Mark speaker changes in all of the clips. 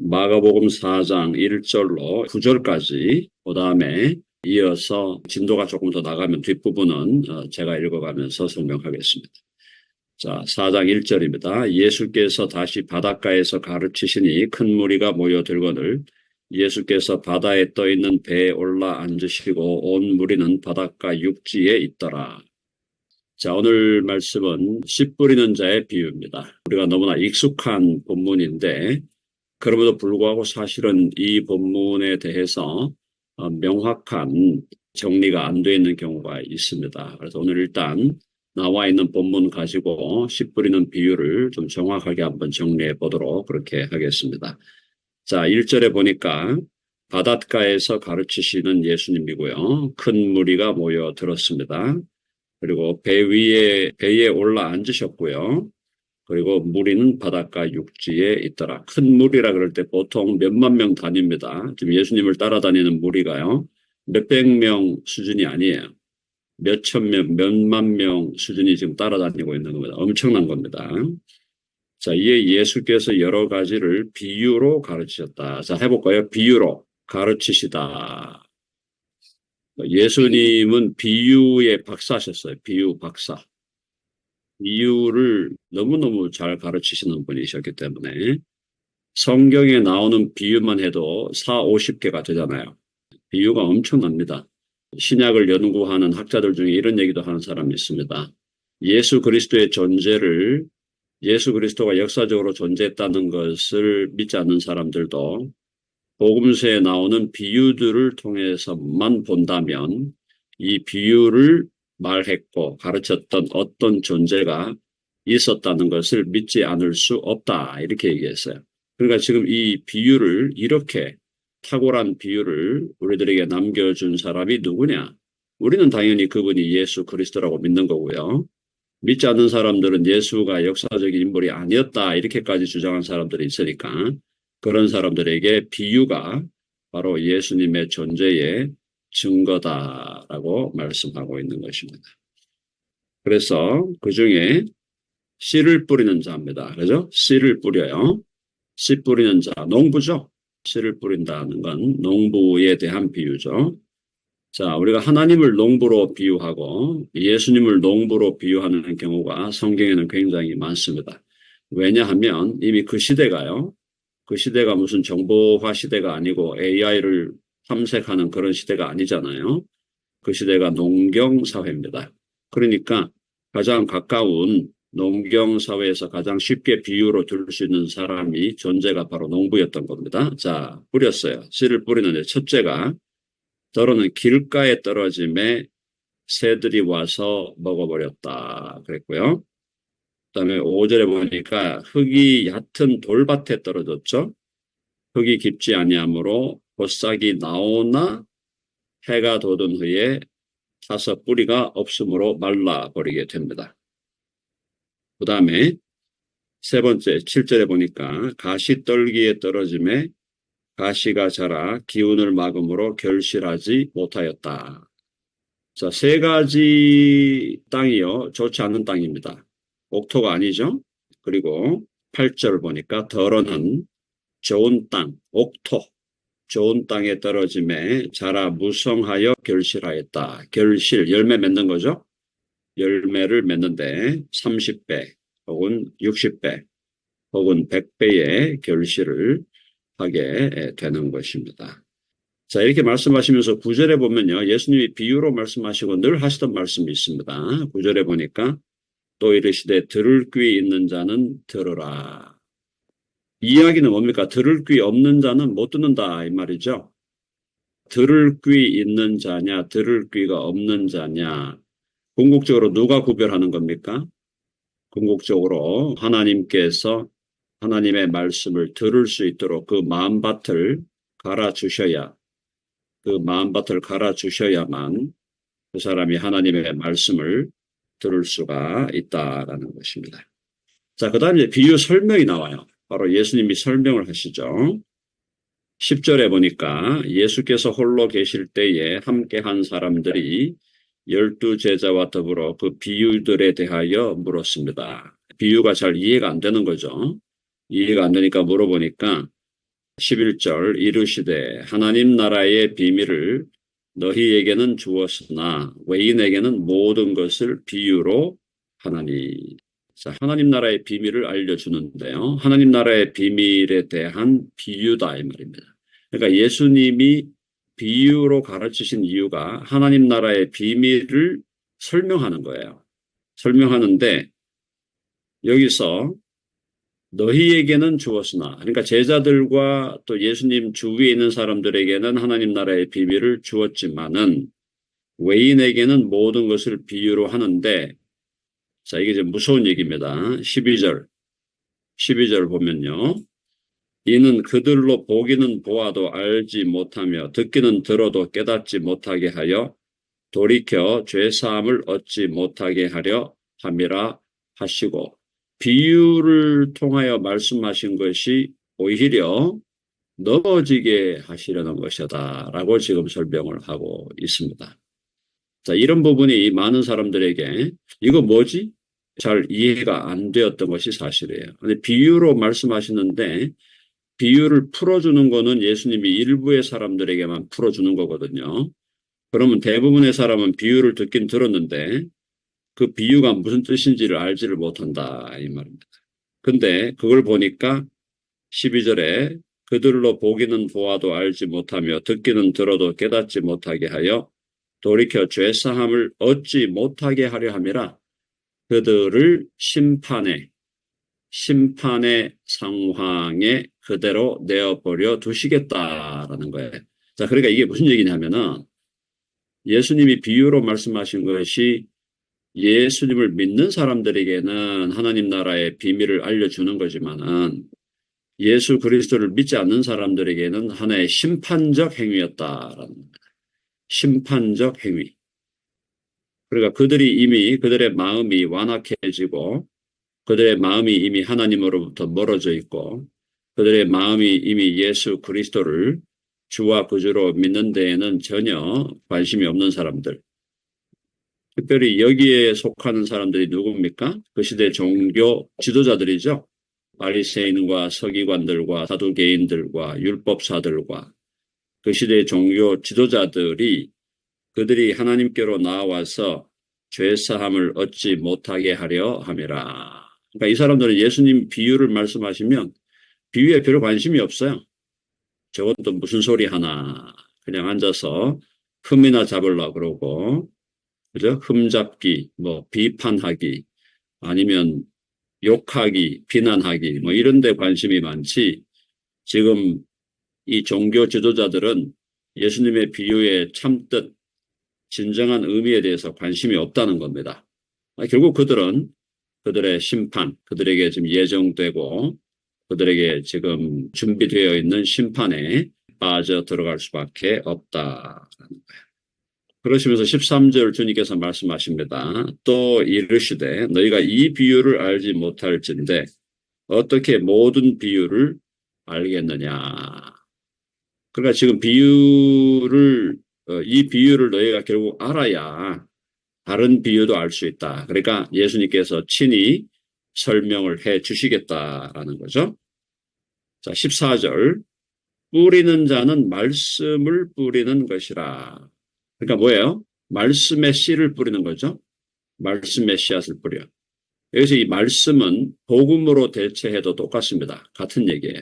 Speaker 1: 마가복음 4장 1절로 9절까지 그 다음에 이어서 진도가 조금 더 나가면 뒷부분은 제가 읽어가면서 설명하겠습니다. 자, 4장 1절입니다. 예수께서 다시 바닷가에서 가르치시니 큰 무리가 모여들거늘 예수께서 바다에 떠있는 배에 올라 앉으시고 온 무리는 바닷가 육지에 있더라. 자, 오늘 말씀은 씨 뿌리는 자의 비유입니다. 우리가 너무나 익숙한 본문인데 그럼에도 불구하고 사실은 이 본문에 대해서 명확한 정리가 안 되어 있는 경우가 있습니다. 그래서 오늘 일단 나와 있는 본문 가지고 씨 뿌리는 비유를 좀 정확하게 한번 정리해 보도록 그렇게 하겠습니다. 자, 1절에 보니까 바닷가에서 가르치시는 예수님이고요. 큰 무리가 모여들었습니다. 그리고 배에 올라 앉으셨고요. 그리고 무리는 바닷가 육지에 있더라. 큰 무리라 그럴 때 보통 몇만 명 다닙니다. 지금 예수님을 따라다니는 무리가요. 몇백 명 수준이 아니에요. 몇천 명, 몇만 명 수준이 지금 따라다니고 있는 겁니다. 엄청난 겁니다. 자, 이에 예수께서 여러 가지를 비유로 가르치셨다. 자, 해볼까요? 비유로 가르치시다. 예수님은 비유의 박사셨어요. 비유 박사. 비유를 너무너무 잘 가르치시는 분이셨기 때문에 성경에 나오는 비유만 해도 40~50개가 되잖아요. 비유가 엄청납니다. 신약을 연구하는 학자들 중에 이런 얘기도 하는 사람이 있습니다. 예수 그리스도의 존재를 예수 그리스도가 역사적으로 존재했다는 것을 믿지 않는 사람들도 복음서에 나오는 비유들을 통해서만 본다면 이 비유를 말했고 가르쳤던 어떤 존재가 있었다는 것을 믿지 않을 수 없다. 이렇게 얘기했어요. 그러니까 지금 이 비유를 이렇게 탁월한 비유를 우리들에게 남겨준 사람이 누구냐? 우리는 당연히 그분이 예수 그리스도라고 믿는 거고요. 믿지 않는 사람들은 예수가 역사적인 인물이 아니었다. 이렇게까지 주장한 사람들이 있으니까 그런 사람들에게 비유가 바로 예수님의 존재의 증거다라고 말씀하고 있는 것입니다. 그래서 그 중에 씨를 뿌리는 자입니다. 그죠? 씨를 뿌려요. 씨 뿌리는 자, 농부죠? 씨를 뿌린다는 건 농부에 대한 비유죠. 자, 우리가 하나님을 농부로 비유하고 예수님을 농부로 비유하는 경우가 성경에는 굉장히 많습니다. 왜냐하면 이미 그 시대가요. 그 시대가 무슨 정보화 시대가 아니고 AI를 탐색하는 그런 시대가 아니잖아요. 그 시대가 농경사회입니다. 그러니까 가장 가까운 농경사회에서 가장 쉽게 비유로 들을 수 있는 사람이 존재가 바로 농부였던 겁니다. 자, 뿌렸어요. 씨를 뿌리는데 첫째가 더러는 길가에 떨어짐에 새들이 와서 먹어버렸다 그랬고요. 그다음에 5절에 보니까 흙이 얕은 돌밭에 떨어졌죠. 흙이 깊지 아니하므로 보싹이 나오나 해가 돋은 후에 타서 뿌리가 없으므로 말라버리게 됩니다. 그 다음에 세 번째 7절에 보니까 가시떨기에 떨어짐에 가시가 자라 기운을 막음으로 결실하지 못하였다. 자, 세 가지 땅이요. 좋지 않은 땅입니다. 옥토가 아니죠. 그리고 8절 보니까 더러는 좋은 땅, 옥토, 좋은 땅에 떨어짐에 자라 무성하여 결실하였다. 결실, 열매 맺는 거죠. 열매를 맺는데 30배 혹은 60배 혹은 100배의 결실을 하게 되는 것입니다. 자, 이렇게 말씀하시면서 9절에 보면요. 예수님이 비유로 말씀하시고 늘 하시던 말씀이 있습니다. 9절에 보니까 또 이르시되 들을 귀 있는 자는 들으라. 이 이야기는 뭡니까? 들을 귀 없는 자는 못 듣는다 이 말이죠. 들을 귀 있는 자냐 들을 귀가 없는 자냐 궁극적으로 누가 구별하는 겁니까? 궁극적으로 하나님께서 하나님의 말씀을 들을 수 있도록 그 마음밭을 갈아주셔야만 그 사람이 하나님의 말씀을 들을 수가 있다라는 것입니다. 자, 그 다음에 비유 설명이 나와요. 바로 예수님이 설명을 하시죠. 10절에 보니까 예수께서 홀로 계실 때에 함께한 사람들이 12제자와 더불어 그 비유들에 대하여 물었습니다. 비유가 잘 이해가 안 되는 거죠. 이해가 안 되니까 물어보니까 11절 이르시되 하나님 나라의 비밀을 너희에게는 주었으나 외인에게는 모든 것을 비유로 하나니. 자, 하나님 나라의 비밀을 알려주는데요. 하나님 나라의 비밀에 대한 비유다 이 말입니다. 그러니까 예수님이 비유로 가르치신 이유가 하나님 나라의 비밀을 설명하는 거예요. 설명하는데 여기서 너희에게는 주었으나, 그러니까 제자들과 또 예수님 주위에 있는 사람들에게는 하나님 나라의 비밀을 주었지만은 외인에게는 모든 것을 비유로 하는데, 자, 이게 좀 무서운 얘기입니다. 12절 보면요. 이는 그들로 보기는 보아도 알지 못하며 듣기는 들어도 깨닫지 못하게 하여 돌이켜 죄사함을 얻지 못하게 하려 함이라 하시고, 비유를 통하여 말씀하신 것이 오히려 넘어지게 하시려는 것이다 라고 지금 설명을 하고 있습니다. 자, 이런 부분이 많은 사람들에게 이거 뭐지? 잘 이해가 안 되었던 것이 사실이에요. 근데 비유로 말씀하시는데 비유를 풀어주는 거는 예수님이 일부의 사람들에게만 풀어주는 거거든요. 그러면 대부분의 사람은 비유를 듣긴 들었는데 그 비유가 무슨 뜻인지를 알지를 못한다 이 말입니다. 근데 그걸 보니까 12절에 그들로 보기는 보아도 알지 못하며 듣기는 들어도 깨닫지 못하게 하여 돌이켜 죄사함을 얻지 못하게 하려 함이라 그들을 심판의 상황에 그대로 내어버려 두시겠다라는 거예요. 자, 그러니까 이게 무슨 얘기냐면은 예수님이 비유로 말씀하신 것이 예수님을 믿는 사람들에게는 하나님 나라의 비밀을 알려주는 거지만은 예수 그리스도를 믿지 않는 사람들에게는 하나의 심판적 행위였다라는 겁니다. 심판적 행위. 그러니까 그들의 마음이 완악해지고 그들의 마음이 이미 하나님으로부터 멀어져 있고 그들의 마음이 이미 예수 그리스도를 주와 구주로 믿는 데에는 전혀 관심이 없는 사람들. 특별히 여기에 속하는 사람들이 누굽니까? 그 시대 종교 지도자들이죠. 바리새인과 서기관들과 사두개인들과 율법사들과 그 시대의 종교 지도자들이 그들이 하나님께로 나와서 죄사함을 얻지 못하게 하려 함이라. 그러니까 이 사람들은 예수님 비유를 말씀하시면 비유에 별 관심이 없어요. 저것도 무슨 소리 하나. 그냥 앉아서 흠이나 잡으려고 그러고 그죠? 흠잡기, 비판하기, 아니면 욕하기, 비난하기, 이런 데 관심이 많지, 지금 이 종교 지도자들은 예수님의 비유의 참뜻, 진정한 의미에 대해서 관심이 없다는 겁니다. 결국 그들은 그들의 심판, 그들에게 지금 예정되고, 그들에게 지금 준비되어 있는 심판에 빠져 들어갈 수밖에 없다라는 거예요. 그러시면서 13절 주님께서 말씀하십니다. 또 이르시되 너희가 이 비유를 알지 못할진대 어떻게 모든 비유를 알겠느냐. 그러니까 지금 이 비유를 너희가 결국 알아야 다른 비유도 알 수 있다. 그러니까 예수님께서 친히 설명을 해 주시겠다라는 거죠. 자, 14절 뿌리는 자는 말씀을 뿌리는 것이라. 그러니까 뭐예요? 말씀의 씨를 뿌리는 거죠. 말씀의 씨앗을 뿌려. 여기서 이 말씀은 복음으로 대체해도 똑같습니다. 같은 얘기예요.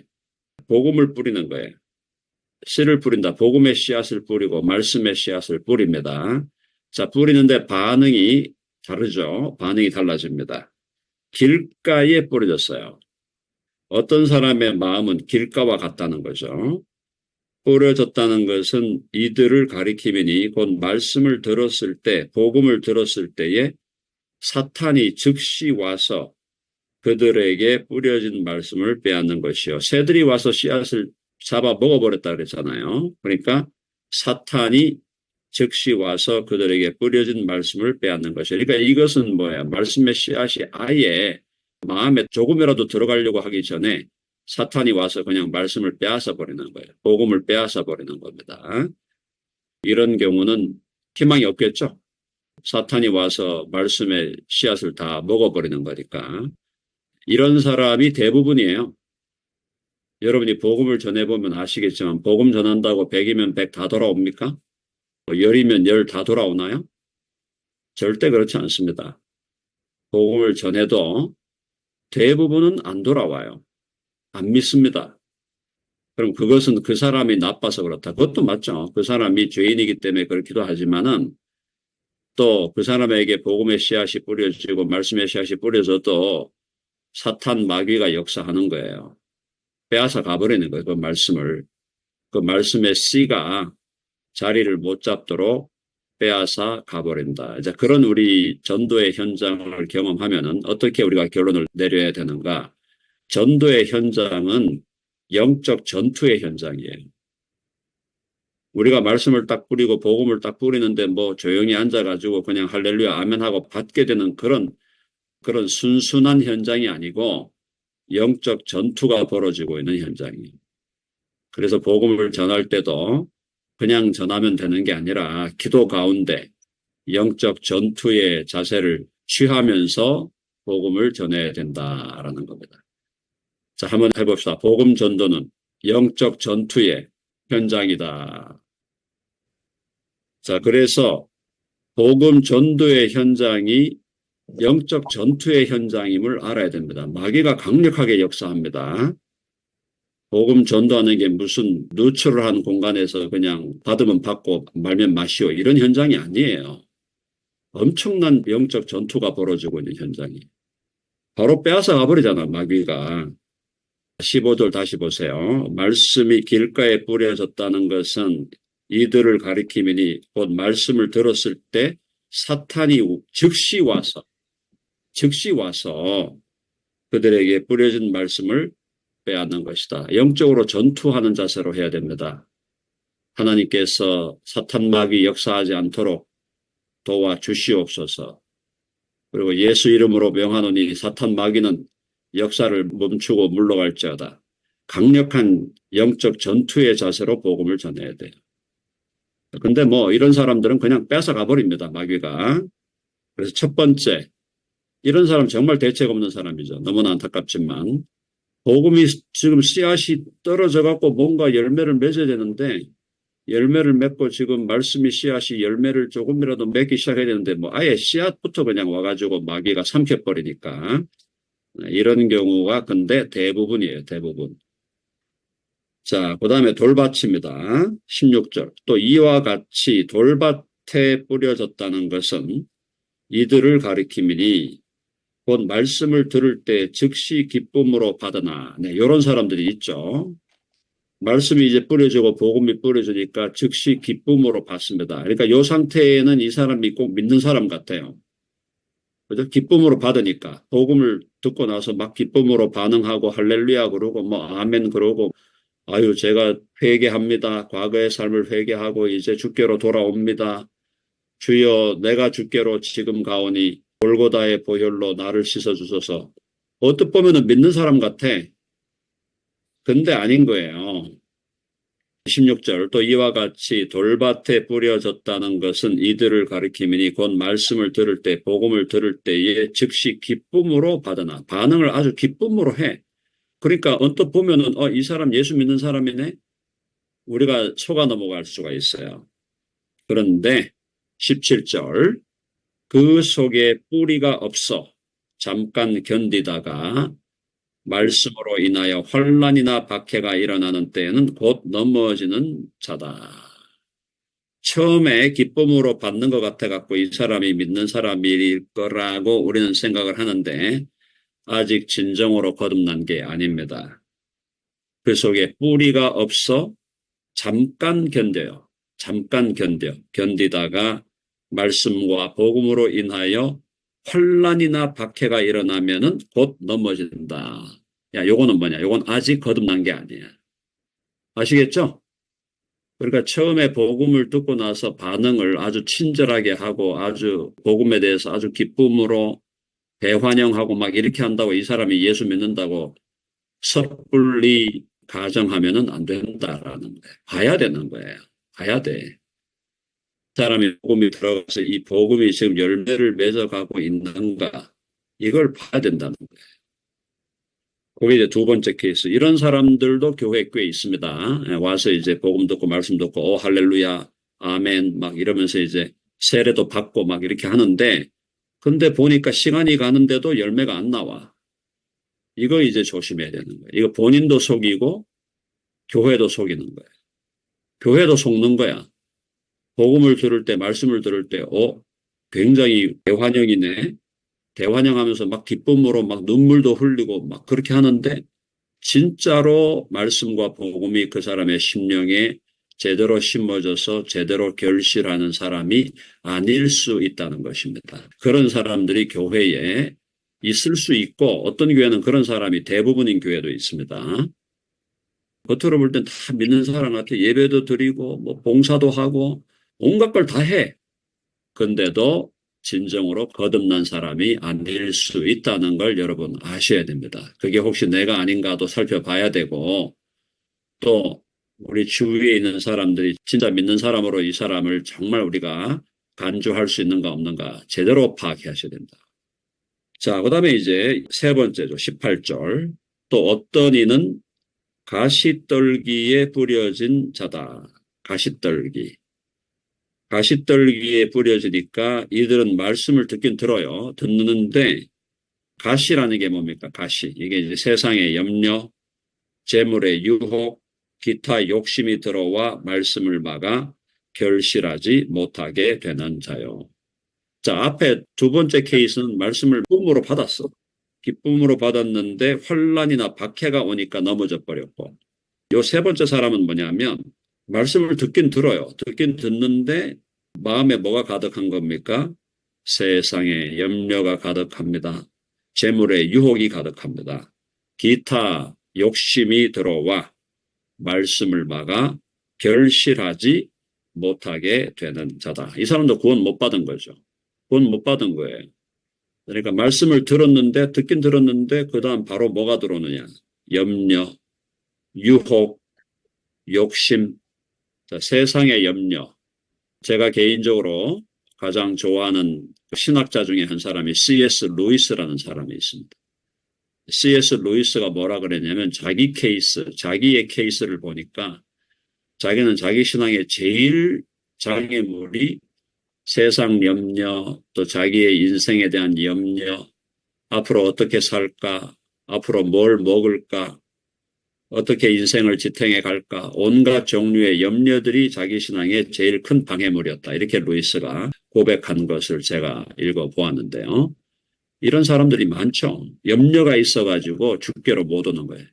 Speaker 1: 복음을 뿌리는 거예요. 씨를 뿌린다. 복음의 씨앗을 뿌리고 말씀의 씨앗을 뿌립니다. 자, 뿌리는데 반응이 다르죠. 반응이 달라집니다. 길가에 뿌려졌어요. 어떤 사람의 마음은 길가와 같다는 거죠. 뿌려졌다는 것은 이들을 가리키면이 곧 말씀을 들었을 때, 복음을 들었을 때에 사탄이 즉시 와서 그들에게 뿌려진 말씀을 빼앗는 것이요. 새들이 와서 씨앗을 잡아 먹어버렸다 그랬잖아요. 그러니까 사탄이 즉시 와서 그들에게 뿌려진 말씀을 빼앗는 것이요. 그러니까 이것은 뭐야? 말씀의 씨앗이 아예 마음에 조금이라도 들어가려고 하기 전에 사탄이 와서 그냥 말씀을 빼앗아 버리는 거예요. 복음을 빼앗아 버리는 겁니다. 이런 경우는 희망이 없겠죠. 사탄이 와서 말씀의 씨앗을 다 먹어버리는 거니까. 이런 사람이 대부분이에요. 여러분이 복음을 전해보면 아시겠지만 복음 전한다고 100이면 100 다 돌아옵니까? 10이면 10 다 돌아오나요? 절대 그렇지 않습니다. 복음을 전해도 대부분은 안 돌아와요. 안 믿습니다. 그럼 그것은 그 사람이 나빠서 그렇다. 그것도 맞죠. 그 사람이 죄인이기 때문에 그렇기도 하지만은 또 그 사람에게 복음의 씨앗이 뿌려지고 말씀의 씨앗이 뿌려져도 사탄 마귀가 역사하는 거예요. 빼앗아 가버리는 거예요. 그 말씀을. 그 말씀의 씨가 자리를 못 잡도록 빼앗아 가버린다. 이제 그런 우리 전도의 현장을 경험하면은 어떻게 우리가 결론을 내려야 되는가? 전도의 현장은 영적 전투의 현장이에요. 우리가 말씀을 딱 뿌리고 복음을 딱 뿌리는데 뭐 조용히 앉아가지고 그냥 할렐루야 아멘 하고 받게 되는 그런 순순한 현장이 아니고 영적 전투가 벌어지고 있는 현장이에요. 그래서 복음을 전할 때도 그냥 전하면 되는 게 아니라 기도 가운데 영적 전투의 자세를 취하면서 복음을 전해야 된다라는 겁니다. 자, 한번 해봅시다. 복음 전도는 영적 전투의 현장이다. 자, 그래서 복음 전도의 현장이 영적 전투의 현장임을 알아야 됩니다. 마귀가 강력하게 역사합니다. 복음 전도하는 게 무슨 누트럴한 공간에서 그냥 받으면 받고 말면 마시오 이런 현장이 아니에요. 엄청난 영적 전투가 벌어지고 있는 현장이. 바로 빼앗아 가버리잖아, 마귀가. 15절 다시 보세요. 말씀이 길가에 뿌려졌다는 것은 이들을 가리키미니 곧 말씀을 들었을 때 사탄이 즉시 와서 그들에게 뿌려진 말씀을 빼앗는 것이다. 영적으로 전투하는 자세로 해야 됩니다. 하나님께서 사탄 마귀 역사하지 않도록 도와주시옵소서. 그리고 예수 이름으로 명하노니 사탄 마귀는 역사를 멈추고 물러갈지어다. 강력한 영적 전투의 자세로 복음을 전해야 돼요. 근데 뭐 이런 사람들은 그냥 뺏어 가버립니다. 마귀가. 그래서 첫 번째, 이런 사람 정말 대책 없는 사람이죠. 너무나 안타깝지만 복음이 지금 씨앗이 떨어져 갖고 뭔가 열매를 맺어야 되는데 열매를 맺고 지금 말씀이 씨앗이 열매를 조금이라도 맺기 시작해야 되는데 뭐 아예 씨앗부터 그냥 와가지고 마귀가 삼켜버리니까 이런 경우가 근데 대부분이에요. 대부분. 자, 그 다음에 돌밭입니다. 16절. 또 이와 같이 돌밭에 뿌려졌다는 것은 이들을 가리킴이니 곧 말씀을 들을 때 즉시 기쁨으로 받으나. 네, 이런 사람들이 있죠. 말씀이 이제 뿌려지고 복음이 뿌려지니까 즉시 기쁨으로 받습니다. 그러니까 이 상태에는 이 사람이 꼭 믿는 사람 같아요. 그죠? 기쁨으로 받으니까 복음을 듣고 나서 막 기쁨으로 반응하고 할렐루야 그러고 뭐 아멘 그러고 아유 제가 회개합니다. 과거의 삶을 회개하고 이제 주께로 돌아옵니다. 주여 내가 주께로 지금 가오니 골고다의 보혈로 나를 씻어주소서. 어떻게 보면은 믿는 사람 같아. 근데 아닌 거예요. 16절 또 이와 같이 돌밭에 뿌려졌다는 것은 이들을 가리키미니 곧 말씀을 들을 때 복음을 들을 때에 즉시 기쁨으로 받으나 반응을 아주 기쁨으로 해. 그러니까 언뜻 보면은 이 사람 예수 믿는 사람이네. 우리가 속아 넘어갈 수가 있어요. 그런데 17절 그 속에 뿌리가 없어 잠깐 견디다가 말씀으로 인하여 환난이나 박해가 일어나는 때에는 곧 넘어지는 자다. 처음에 기쁨으로 받는 것 같아갖고 이 사람이 믿는 사람일 거라고 우리는 생각을 하는데 아직 진정으로 거듭난 게 아닙니다. 그 속에 뿌리가 없어 잠깐 견뎌요. 잠깐 견디다가 말씀과 복음으로 인하여 환난이나 박해가 일어나면은 곧 넘어진다. 야, 요거는 뭐냐? 요건 아직 거듭난 게 아니야. 아시겠죠? 그러니까 처음에 복음을 듣고 나서 반응을 아주 친절하게 하고 아주 복음에 대해서 아주 기쁨으로 대환영하고 막 이렇게 한다고 이 사람이 예수 믿는다고 섣불리 가정하면은 안 된다라는 거예요. 봐야 되는 거예요. 봐야 돼. 사람이 복음이 들어가서 이 복음이 지금 열매를 맺어가고 있는가 이걸 봐야 된다는 거예요. 그게 이제 두 번째 케이스. 이런 사람들도 교회에 꽤 있습니다. 와서 이제 복음 듣고 말씀 듣고, 할렐루야, 아멘, 막 이러면서 이제 세례도 받고 막 이렇게 하는데, 근데 보니까 시간이 가는데도 열매가 안 나와. 이거 이제 조심해야 되는 거예요. 이거 본인도 속이고, 교회도 속이는 거예요. 교회도 속는 거야. 복음을 들을 때, 말씀을 들을 때, 굉장히 대환영이네. 대환영하면서 막 기쁨으로 막 눈물도 흘리고 막 그렇게 하는데, 진짜로 말씀과 복음이 그 사람의 심령에 제대로 심어져서 제대로 결실하는 사람이 아닐 수 있다는 것입니다. 그런 사람들이 교회에 있을 수 있고, 어떤 교회는 그런 사람이 대부분인 교회도 있습니다. 겉으로 볼 땐 다 믿는 사람 같아. 예배도 드리고 뭐 봉사도 하고 온갖 걸 다 해. 근데도 진정으로 거듭난 사람이 아닐 수 있다는 걸 여러분 아셔야 됩니다. 그게 혹시 내가 아닌가도 살펴봐야 되고, 또 우리 주위에 있는 사람들이 진짜 믿는 사람으로 이 사람을 정말 우리가 간주할 수 있는가 없는가 제대로 파악하셔야 됩니다. 자, 그 다음에 이제 세 번째죠. 18절. 또 어떤 이는 가시떨기에 뿌려진 자다. 가시떨기. 가시떨기에 뿌려지니까 이들은 말씀을 듣긴 들어요. 듣는데 가시라는 게 뭡니까? 가시. 이게 이제 세상의 염려, 재물의 유혹, 기타 욕심이 들어와 말씀을 막아 결실하지 못하게 되는 자요. 자, 앞에 두 번째 케이스는 말씀을 기쁨으로 받았어. 기쁨으로 받았는데 환란이나 박해가 오니까 넘어져 버렸고, 요 세 번째 사람은 뭐냐면 말씀을 듣긴 들어요. 듣긴 듣는데 마음에 뭐가 가득한 겁니까? 세상에 염려가 가득합니다. 재물의 유혹이 가득합니다. 기타 욕심이 들어와 말씀을 막아 결실하지 못하게 되는 자다. 이 사람도 구원 못 받은 거죠. 구원 못 받은 거예요. 그러니까 말씀을 들었는데, 듣긴 들었는데 그 다음 바로 뭐가 들어오느냐. 염려, 유혹, 욕심, 세상의 염려. 제가 개인적으로 가장 좋아하는 신학자 중에 한 사람이 C.S. 루이스라는 사람이 있습니다. C.S. 루이스가 뭐라 그랬냐면 자기 케이스, 자기의 케이스를 보니까 자기는 자기 신앙의 제일 장애물이 세상 염려, 또 자기의 인생에 대한 염려, 앞으로 어떻게 살까, 앞으로 뭘 먹을까, 어떻게 인생을 지탱해 갈까, 온갖 종류의 염려들이 자기 신앙의 제일 큰 방해물이었다. 이렇게 루이스가 고백한 것을 제가 읽어보았는데요. 이런 사람들이 많죠. 염려가 있어가지고 죽게로 못 오는 거예요.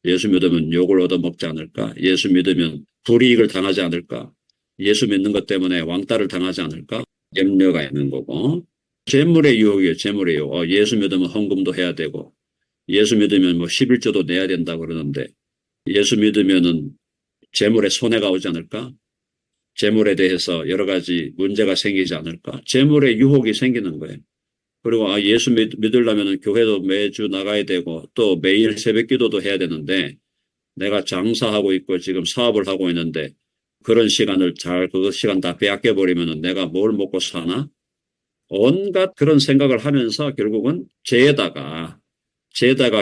Speaker 1: 예수 믿으면 욕을 얻어먹지 않을까? 예수 믿으면 불이익을 당하지 않을까? 예수 믿는 것 때문에 왕따를 당하지 않을까? 염려가 있는 거고. 재물의 유혹이에요. 재물의 유혹. 예수 믿으면 헌금도 해야 되고, 예수 믿으면 뭐 11조도 내야 된다고 그러는데, 예수 믿으면은 재물에 손해가 오지 않을까? 재물에 대해서 여러 가지 문제가 생기지 않을까? 재물의 유혹이 생기는 거예요. 그리고 예수 믿으려면 교회도 매주 나가야 되고 또 매일 새벽 기도도 해야 되는데, 내가 장사하고 있고 지금 사업을 하고 있는데 그런 시간을 그 시간 다 빼앗겨 버리면 내가 뭘 먹고 사나? 온갖 그런 생각을 하면서 결국은 죄에다가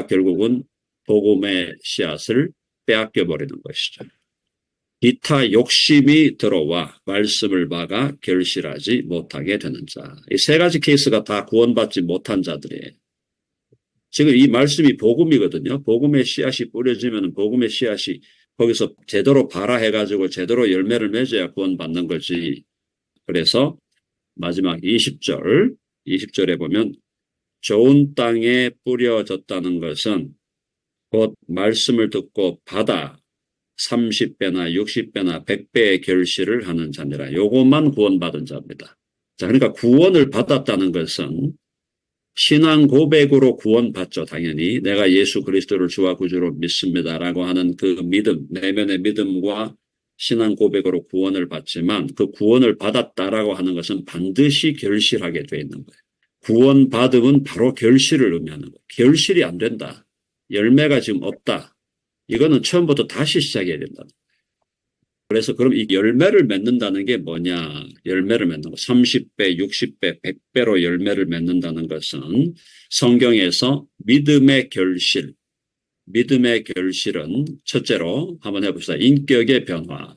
Speaker 1: 결국은 복음의 씨앗을 빼앗겨 버리는 것이죠. 기타 욕심이 들어와 말씀을 막아 결실하지 못하게 되는 자. 이 세 가지 케이스가 다 구원받지 못한 자들이에요. 지금 이 말씀이 복음이거든요. 복음의 씨앗이 뿌려지면 복음의 씨앗이 거기서 제대로 발화해가지고 제대로 열매를 맺어야 구원받는 거지. 그래서 마지막 20절에 보면 좋은 땅에 뿌려졌다는 것은 곧 말씀을 듣고 받아 30배나 60배나 100배의 결실을 하는 자니라. 요것만 구원받은 자입니다. 자, 그러니까 구원을 받았다는 것은 신앙 고백으로 구원받죠. 당연히 내가 예수 그리스도를 주와 구주로 믿습니다라고 하는 그 믿음, 내면의 믿음과 신앙 고백으로 구원을 받지만 그 구원을 받았다라고 하는 것은 반드시 결실하게 되어 있는 거예요. 구원받음은 바로 결실을 의미하는 거예요. 결실이 안 된다. 열매가 지금 없다. 이거는 처음부터 다시 시작해야 된다. 그래서 그럼 이 열매를 맺는다는 게 뭐냐? 열매를 맺는 거. 30배, 60배, 100배로 열매를 맺는다는 것은 성경에서 믿음의 결실, 믿음의 결실은 첫째로 한번 해봅시다. 인격의 변화.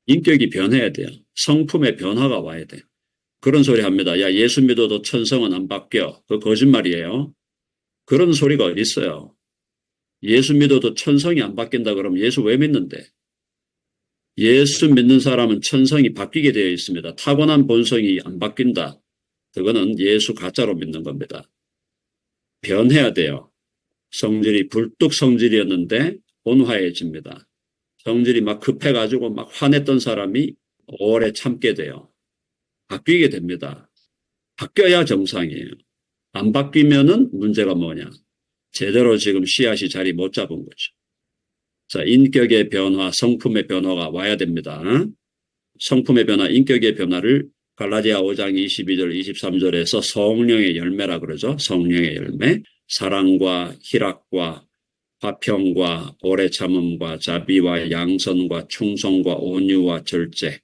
Speaker 1: 인격이 변해야 돼요. 성품의 변화가 와야 돼요. 그런 소리 합니다. 야, 예수 믿어도 천성은 안 바뀌어. 그거 거짓말이에요. 그런 소리가 어디 있어요. 예수 믿어도 천성이 안 바뀐다 그러면 예수 왜 믿는데? 예수 믿는 사람은 천성이 바뀌게 되어 있습니다. 타고난 본성이 안 바뀐다. 그거는 예수 가짜로 믿는 겁니다. 변해야 돼요. 성질이 불뚝 성질이었는데 온화해집니다. 성질이 막 급해가지고 막 화냈던 사람이 오래 참게 돼요. 바뀌게 됩니다. 바뀌어야 정상이에요. 안 바뀌면은 문제가 뭐냐. 제대로 지금 씨앗이 자리 못 잡은 거죠. 자, 인격의 변화, 성품의 변화가 와야 됩니다. 성품의 변화, 인격의 변화를 갈라디아 5장 22절, 23절에서 성령의 열매라 그러죠. 성령의 열매. 사랑과 희락과 화평과 오래 참음과 자비와 양선과 충성과 온유와 절제.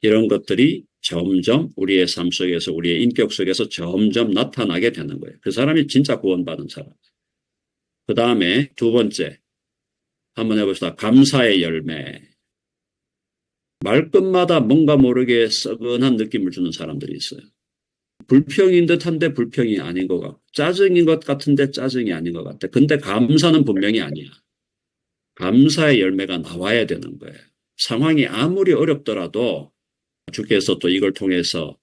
Speaker 1: 이런 것들이 점점 우리의 삶 속에서, 우리의 인격 속에서 점점 나타나게 되는 거예요. 그 사람이 진짜 구원받은 사람. 그 다음에 두 번째, 한번 해봅시다. 감사의 열매. 말끝마다 뭔가 모르게 썩은한 느낌을 주는 사람들이 있어요. 불평인 듯한데 불평이 아닌 것 같고, 짜증인 것 같은데 짜증이 아닌 것 같아. 근데 감사는 분명히 아니야. 감사의 열매가 나와야 되는 거예요. 상황이 아무리 어렵더라도 주께서 또 이걸 통해서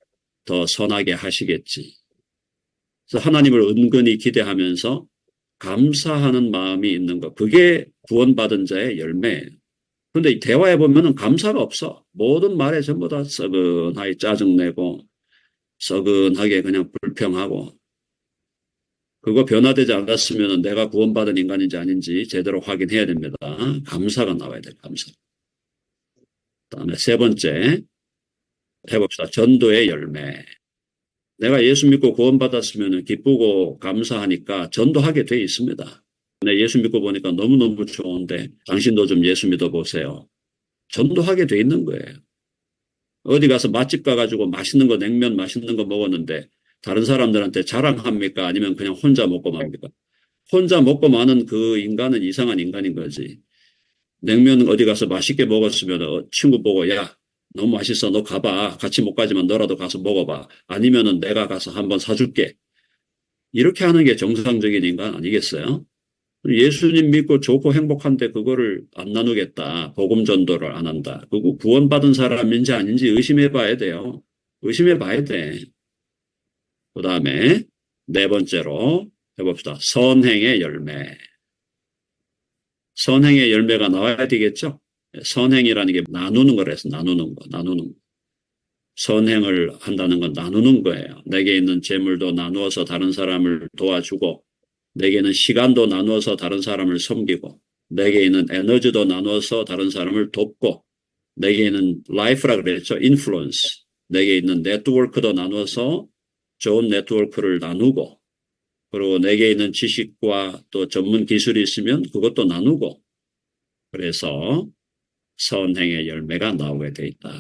Speaker 1: 더 선하게 하시겠지. 그래서 하나님을 은근히 기대하면서 감사하는 마음이 있는 것. 그게 구원받은 자의 열매예요. 그런데 대화해 보면은 감사가 없어. 모든 말에 전부 다 썩은하게 짜증내고 썩은하게 그냥 불평하고. 그거 변화되지 않았으면 내가 구원받은 인간인지 아닌지 제대로 확인해야 됩니다. 감사가 나와야 돼요. 감사. 그다음에 세 번째 해봅시다. 전도의 열매. 내가 예수 믿고 구원받았으면 기쁘고 감사하니까 전도하게 돼 있습니다. 네, 예수 믿고 보니까 너무너무 좋은데 당신도 좀 예수 믿어보세요. 전도하게 돼 있는 거예요. 어디 가서 맛집 가가지고 맛있는 거, 냉면 맛있는 거 먹었는데 다른 사람들한테 자랑합니까? 아니면 그냥 혼자 먹고 맙니까? 혼자 먹고 마는 그 인간은 이상한 인간인 거지. 냉면 어디 가서 맛있게 먹었으면 친구 보고 야, 너무 맛있어. 너 가봐. 같이 못 가지만 너라도 가서 먹어봐. 아니면은 내가 가서 한번 사줄게. 이렇게 하는 게 정상적인 인간 아니겠어요? 예수님 믿고 좋고 행복한데 그거를 안 나누겠다. 복음 전도를 안 한다. 그거 구원받은 사람인지 아닌지 의심해 봐야 돼요. 의심해 봐야 돼. 그 다음에 네 번째로 해봅시다. 선행의 열매. 선행의 열매가 나와야 되겠죠? 선행이라는 게 나누는 거라서 나누는 거, 나누는 거. 선행을 한다는 건 나누는 거예요. 내게 있는 재물도 나누어서 다른 사람을 도와주고, 내게 있는 시간도 나누어서 다른 사람을 섬기고, 내게 있는 에너지도 나누어서 다른 사람을 돕고, 내게 있는 라이프라 그랬죠. 인플루언스. 내게 있는 네트워크도 나누어서 좋은 네트워크를 나누고, 그리고 내게 있는 지식과 또 전문 기술이 있으면 그것도 나누고, 그래서 선행의 열매가 나오게 돼 있다.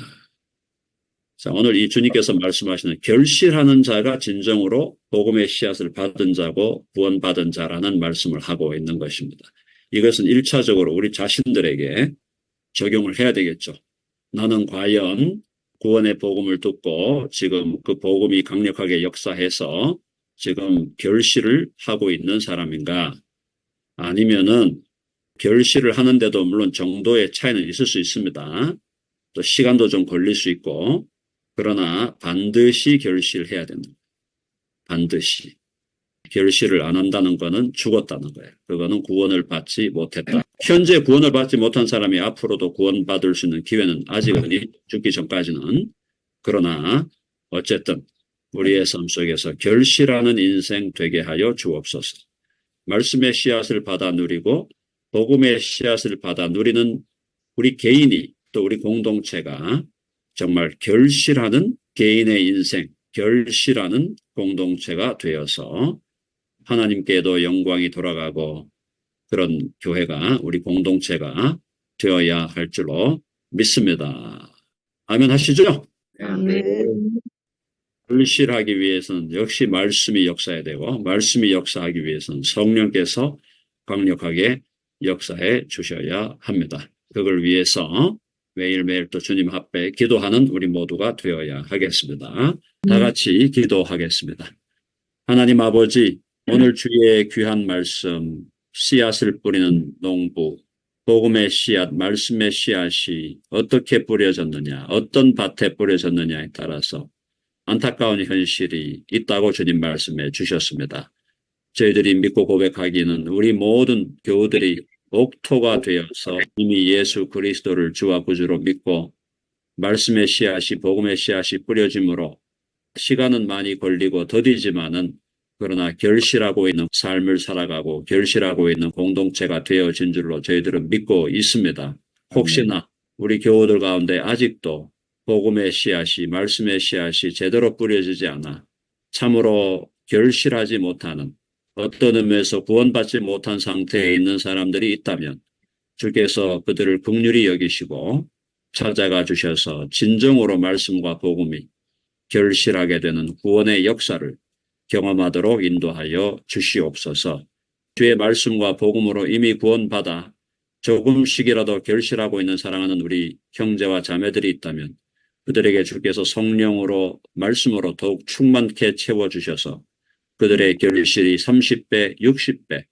Speaker 1: 자, 오늘 이 주님께서 말씀하시는 결실하는 자가 진정으로 복음의 씨앗을 받은 자고 구원받은 자라는 말씀을 하고 있는 것입니다. 이것은 1차적으로 우리 자신들에게 적용을 해야 되겠죠. 나는 과연 구원의 복음을 듣고 지금 그 복음이 강력하게 역사해서 지금 결실을 하고 있는 사람인가? 아니면은 결실을 하는데도 물론 정도의 차이는 있을 수 있습니다. 또 시간도 좀 걸릴 수 있고, 그러나 반드시 결실해야 된다. 반드시. 결실을 안 한다는 것은 죽었다는 거예요. 그거는 구원을 받지 못했다. 현재 구원을 받지 못한 사람이 앞으로도 구원받을 수 있는 기회는 아직은 죽기 전까지는. 그러나 어쨌든 우리의 삶 속에서 결실하는 인생 되게 하여 주옵소서. 말씀의 씨앗을 받아 누리고 복음의 씨앗을 받아 누리는 우리 개인이 또 우리 공동체가 정말 결실하는 개인의 인생, 결실하는 공동체가 되어서 하나님께도 영광이 돌아가고 그런 교회가 우리 공동체가 되어야 할 줄로 믿습니다. 아멘 하시죠?
Speaker 2: 네.
Speaker 1: 결실하기 위해서는 역시 말씀이 역사해야 되고 말씀이 역사하기 위해서는 성령께서 강력하게 역사해 주셔야 합니다. 그걸 위해서 매일매일 또 주님 앞에 기도하는 우리 모두가 되어야 하겠습니다. 다 같이 기도하겠습니다. 하나님 아버지, 오늘 주의 귀한 말씀, 씨앗을 뿌리는 농부, 복음의 씨앗, 말씀의 씨앗이 어떻게 뿌려졌느냐, 어떤 밭에 뿌려졌느냐에 따라서 안타까운 현실이 있다고 주님 말씀해 주셨습니다. 저희들이 믿고 고백하기는 우리 모든 교우들이 옥토가 되어서 이미 예수 그리스도를 주와 구주로 믿고 말씀의 씨앗이 복음의 씨앗이 뿌려짐으로 시간은 많이 걸리고 더디지만은 그러나 결실하고 있는 삶을 살아가고 결실하고 있는 공동체가 되어진 줄로 저희들은 믿고 있습니다. 혹시나 우리 교우들 가운데 아직도 복음의 씨앗이 말씀의 씨앗이 제대로 뿌려지지 않아 참으로 결실하지 못하는 어떤 의미에서 구원받지 못한 상태에 있는 사람들이 있다면 주께서 그들을 긍휼히 여기시고 찾아가 주셔서 진정으로 말씀과 복음이 결실하게 되는 구원의 역사를 경험하도록 인도하여 주시옵소서. 주의 말씀과 복음으로 이미 구원받아 조금씩이라도 결실하고 있는 사랑하는 우리 형제와 자매들이 있다면 그들에게 주께서 성령으로 말씀으로 더욱 충만케 채워주셔서 그들의 결실이 30배, 60배,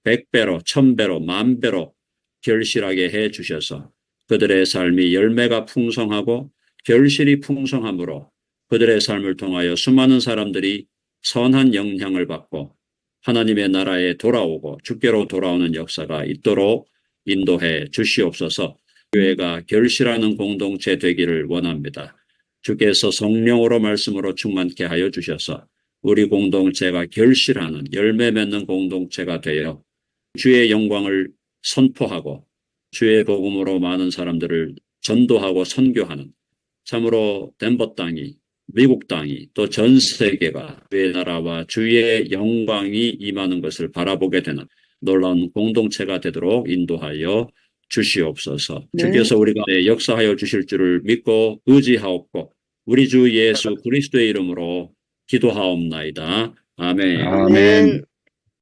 Speaker 1: 100배로, 1000배로, 10,000배로 결실하게 해주셔서 그들의 삶이 열매가 풍성하고 결실이 풍성함으로 그들의 삶을 통하여 수많은 사람들이 선한 영향을 받고 하나님의 나라에 돌아오고 주께로 돌아오는 역사가 있도록 인도해 주시옵소서. 교회가 결실하는 공동체 되기를 원합니다. 주께서 성령으로 말씀으로 충만케 하여 주셔서 우리 공동체가 결실하는 열매 맺는 공동체가 되어 주의 영광을 선포하고 주의 복음으로 많은 사람들을 전도하고 선교하는 참으로 덴버 땅이 미국 땅이 또 전 세계가 주의 나라와 주의 영광이 임하는 것을 바라보게 되는 놀라운 공동체가 되도록 인도하여 주시옵소서.
Speaker 2: 네.
Speaker 1: 주께서 우리 가운데 역사하여 주실 줄을 믿고 의지하옵고 우리 주 예수 그리스도의 이름으로 기도하옵나이다. 아멘.
Speaker 2: 아멘.